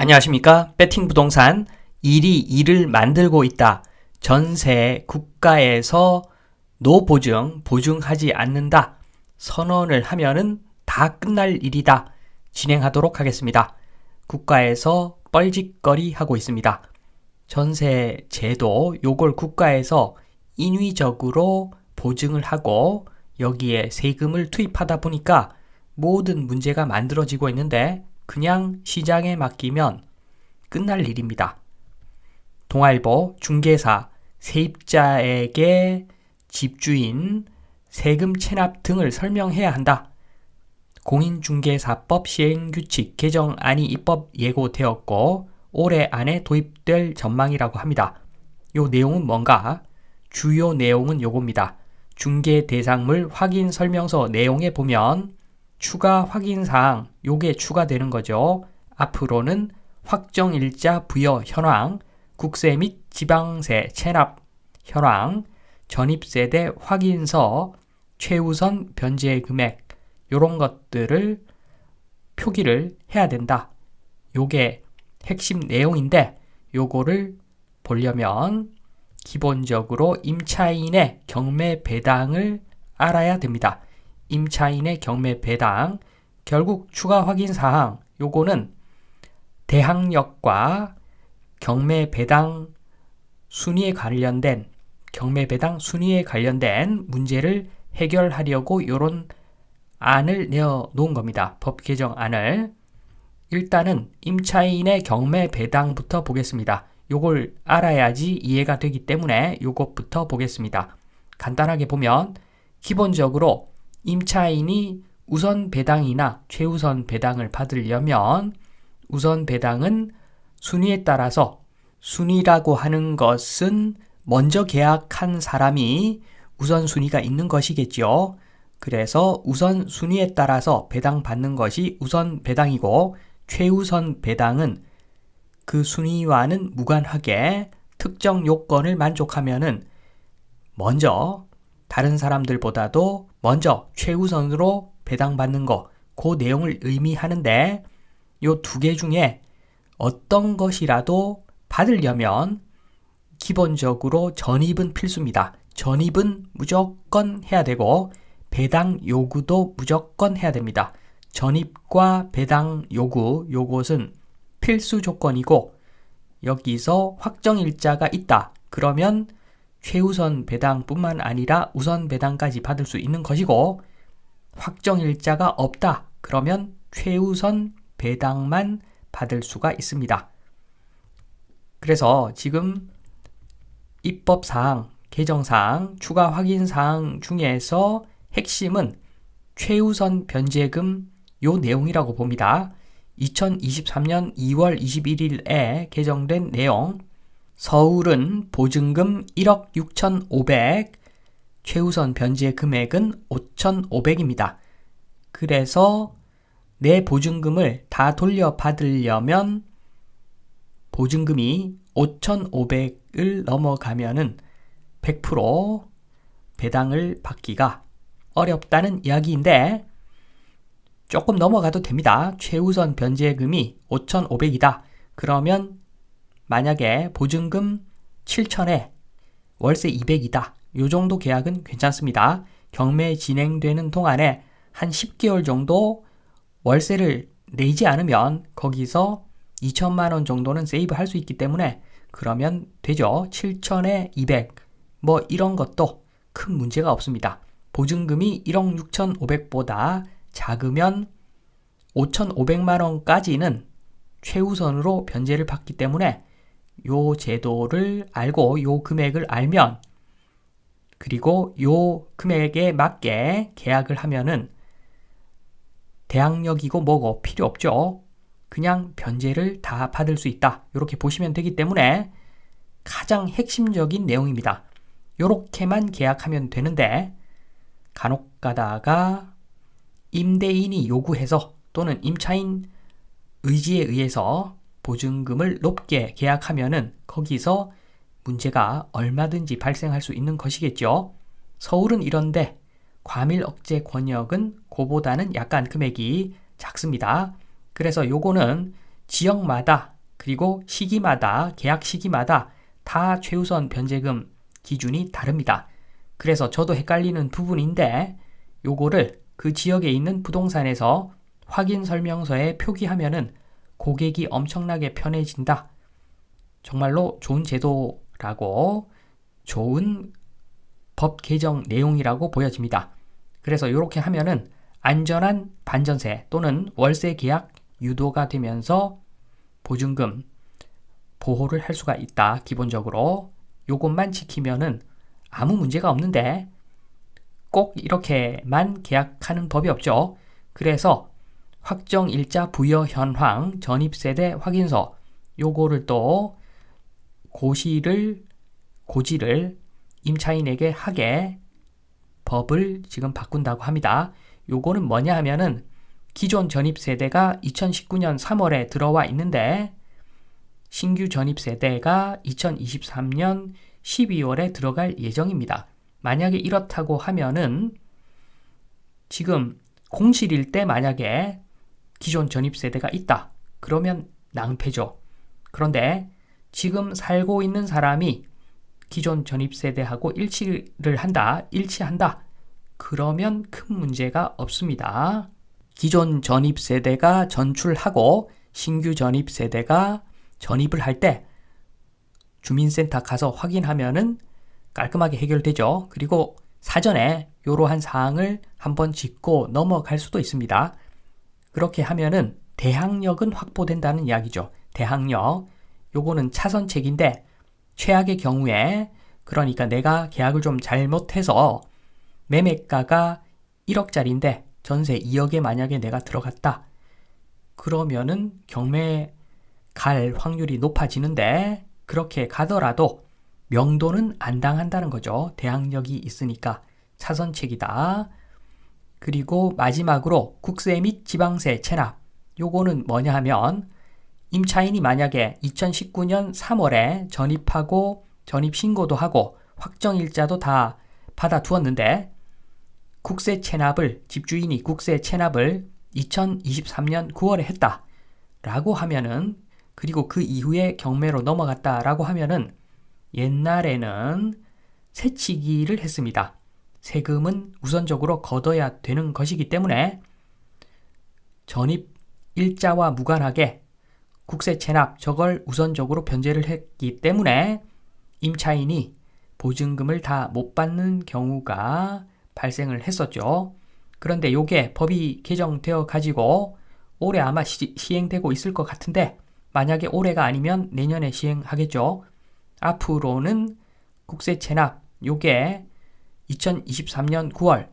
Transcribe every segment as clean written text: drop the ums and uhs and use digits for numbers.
안녕하십니까? 배팅 부동산 일이 일을 만들고 있다. 전세 국가에서 노보증, 보증하지 않는다. 선언을 하면은 다 끝날 일이다. 진행하도록 하겠습니다. 국가에서 뻘짓거리 하고 있습니다. 전세 제도, 요걸 국가에서 인위적으로 보증을 하고 여기에 세금을 투입하다 보니까 모든 문제가 만들어지고 있는데 그냥 시장에 맡기면 끝날 일입니다. 동아일보 중개사, 세입자에게 집주인, 세금 체납 등을 설명해야 한다. 공인중개사법 시행규칙 개정안이 입법 예고되었고 올해 안에 도입될 전망이라고 합니다. 요 내용은 뭔가? 주요 내용은 요겁니다. 중개 대상물 확인 설명서 내용에 보면 추가 확인사항, 요게 추가되는 거죠. 앞으로는 확정일자 부여 현황, 국세 및 지방세 체납 현황, 전입세대 확인서, 최우선 변제 금액, 요런 것들을 표기를 해야 된다. 요게 핵심 내용인데 요거를 보려면 기본적으로 임차인의 경매 배당을 알아야 됩니다. 임차인의 경매 배당, 결국 추가 확인 사항, 요거는 대항력과 경매 배당 순위에 관련된 문제를 해결하려고 요런 안을 내어 놓은 겁니다. 법 개정안을. 일단은 임차인의 경매 배당부터 보겠습니다. 요걸 알아야지 이해가 되기 때문에 요것부터 보겠습니다. 간단하게 보면 기본적으로 임차인이 우선 배당이나 최우선 배당을 받으려면 우선 배당은 순위에 따라서, 순위라고 하는 것은 먼저 계약한 사람이 우선순위가 있는 것이겠죠. 그래서 우선 순위에 따라서 배당받는 것이 우선 배당이고 최우선 배당은 그 순위와는 무관하게 특정 요건을 만족하면은 먼저 다른 사람들보다도 먼저 최우선으로 배당받는 거, 그 내용을 의미하는데 요 두 개 중에 어떤 것이라도 받으려면 기본적으로 전입은 필수입니다. 전입은 무조건 해야 되고 배당 요구도 무조건 해야 됩니다. 전입과 배당 요구, 요것은 필수 조건이고 여기서 확정일자가 있다. 그러면 최우선 배당뿐만 아니라 우선 배당까지 받을 수 있는 것이고 확정일자가 없다. 그러면 최우선 배당만 받을 수가 있습니다. 그래서 지금 입법사항, 개정사항, 추가 확인사항 중에서 핵심은 최우선 변제금 요 내용이라고 봅니다. 2023년 2월 21일에 개정된 내용, 서울은 보증금 1억 6,500, 최우선 변제 금액은 5,500입니다. 그래서 내 보증금을 다 돌려받으려면 보증금이 5,500을 넘어가면은 100% 배당을 받기가 어렵다는 이야기인데 조금 넘어가도 됩니다. 최우선 변제금이 5,500이다. 그러면 만약에 보증금 7,000에 월세 200이다. 요 정도 계약은 괜찮습니다. 경매 진행되는 동안에 한 10개월 정도 월세를 내지 않으면 거기서 2천만 원 정도는 세이브 할 수 있기 때문에 그러면 되죠. 7,000에 200. 뭐 이런 것도 큰 문제가 없습니다. 보증금이 1억 6,500보다 작으면 5,500만 원까지는 최우선으로 변제를 받기 때문에 요 제도를 알고 요 금액을 알면 그리고 요 금액에 맞게 계약을 하면은 대항력이고 뭐고 필요 없죠. 그냥 변제를 다 받을 수 있다. 이렇게 보시면 되기 때문에 가장 핵심적인 내용입니다. 요렇게만 계약하면 되는데 간혹 가다가 임대인이 요구해서 또는 임차인 의지에 의해서 보증금을 높게 계약하면은 거기서 문제가 얼마든지 발생할 수 있는 것이겠죠. 서울은 이런데 과밀 억제 권역은 그보다는 약간 금액이 작습니다. 그래서 요거는 지역마다 그리고 시기마다 계약 시기마다 다 최우선 변제금 기준이 다릅니다. 그래서 저도 헷갈리는 부분인데 요거를 그 지역에 있는 부동산에서 확인 설명서에 표기하면은 고객이 엄청나게 편해진다. 정말로 좋은 제도라고 좋은 법 개정 내용이라고 보여집니다. 그래서 이렇게 하면은 안전한 반전세 또는 월세 계약 유도가 되면서 보증금 보호를 할 수가 있다. 기본적으로 요것만 지키면은 아무 문제가 없는데 꼭 이렇게만 계약하는 법이 없죠. 그래서 확정일자 부여 현황 전입세대 확인서 요거를 또 고지를 임차인에게 하게 법을 지금 바꾼다고 합니다. 요거는 뭐냐 하면은 기존 전입세대가 2019년 3월에 들어와 있는데 신규 전입세대가 2023년 12월에 들어갈 예정입니다. 만약에 이렇다고 하면은 지금 공실일 때 만약에 기존 전입세대가 있다. 그러면 낭패죠. 그런데 지금 살고 있는 사람이 기존 전입세대하고 일치한다. 그러면 큰 문제가 없습니다. 기존 전입세대가 전출하고 신규 전입세대가 전입을 할 때 주민센터 가서 확인하면은 깔끔하게 해결되죠. 그리고 사전에 이러한 사항을 한번 짚고 넘어갈 수도 있습니다. 그렇게 하면은 대항력은 확보된다는 이야기죠. 대항력. 요거는 차선책인데 최악의 경우에 그러니까 내가 계약을 좀 잘못해서 매매가가 1억짜리인데 전세 2억에 만약에 내가 들어갔다. 그러면은 경매 갈 확률이 높아지는데 그렇게 가더라도 명도는 안 당한다는 거죠. 대항력이 있으니까 차선책이다. 그리고 마지막으로 국세 및 지방세 체납. 요거는 뭐냐 하면 임차인이 만약에 2019년 3월에 전입하고 전입 신고도 하고 확정일자도 다 받아두었는데 국세 체납을 집주인이 국세 체납을 2023년 9월에 했다 라고 하면은 그리고 그 이후에 경매로 넘어갔다 라고 하면은 옛날에는 세치기를 했습니다. 세금은 우선적으로 걷어야 되는 것이기 때문에 전입 일자와 무관하게 국세 체납 저걸 우선적으로 변제를 했기 때문에 임차인이 보증금을 다 못 받는 경우가 발생을 했었죠. 그런데 요게 법이 개정되어 가지고 올해 아마 시행되고 있을 것 같은데 만약에 올해가 아니면 내년에 시행하겠죠. 앞으로는 국세 체납 요게 2023년 9월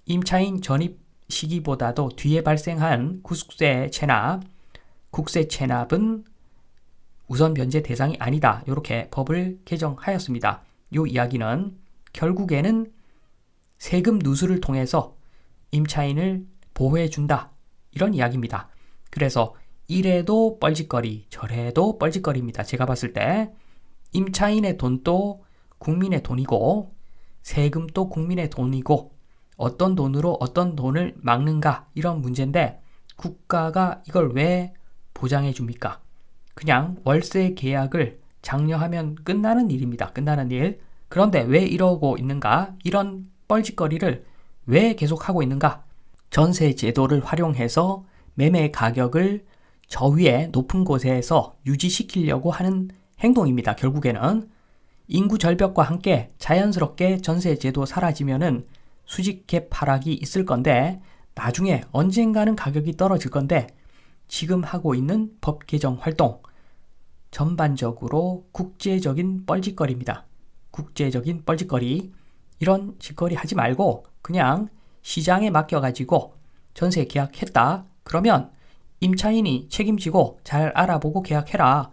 임차인 전입 시기보다도 뒤에 발생한 국세 체납은 우선 변제 대상이 아니다. 이렇게 법을 개정하였습니다. 이 이야기는 결국에는 세금 누수를 통해서 임차인을 보호해준다. 이런 이야기입니다. 그래서 이래도 뻘짓거리, 저래도 뻘짓거리입니다. 제가 봤을 때 임차인의 돈도 국민의 돈이고 세금도 국민의 돈이고 어떤 돈으로 어떤 돈을 막는가 이런 문제인데 국가가 이걸 왜 보장해 줍니까? 그냥 월세 계약을 장려하면 끝나는 일입니다. 끝나는 일. 그런데 왜 이러고 있는가? 이런 뻘짓거리를 왜 계속하고 있는가? 전세 제도를 활용해서 매매 가격을 저 위에 높은 곳에서 유지시키려고 하는 행동입니다. 결국에는 인구 절벽과 함께 자연스럽게 전세 제도 사라지면은 수직갭 하락이 있을 건데 나중에 언젠가는 가격이 떨어질 건데 지금 하고 있는 법 개정 활동 전반적으로 국제적인 뻘짓거리입니다. 국제적인 뻘짓거리. 이런 짓거리 하지 말고 그냥 시장에 맡겨가지고 전세 계약했다. 그러면 임차인이 책임지고 잘 알아보고 계약해라.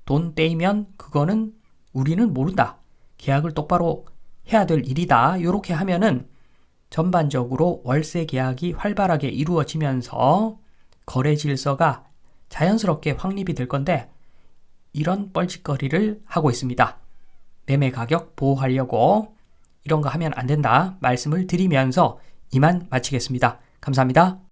돈 떼이면 그거는 우리는 모른다. 계약을 똑바로 해야 될 일이다. 이렇게 하면은 전반적으로 월세 계약이 활발하게 이루어지면서 거래 질서가 자연스럽게 확립이 될 건데 이런 뻘짓거리를 하고 있습니다. 매매 가격 보호하려고 이런 거 하면 안 된다 말씀을 드리면서 이만 마치겠습니다. 감사합니다.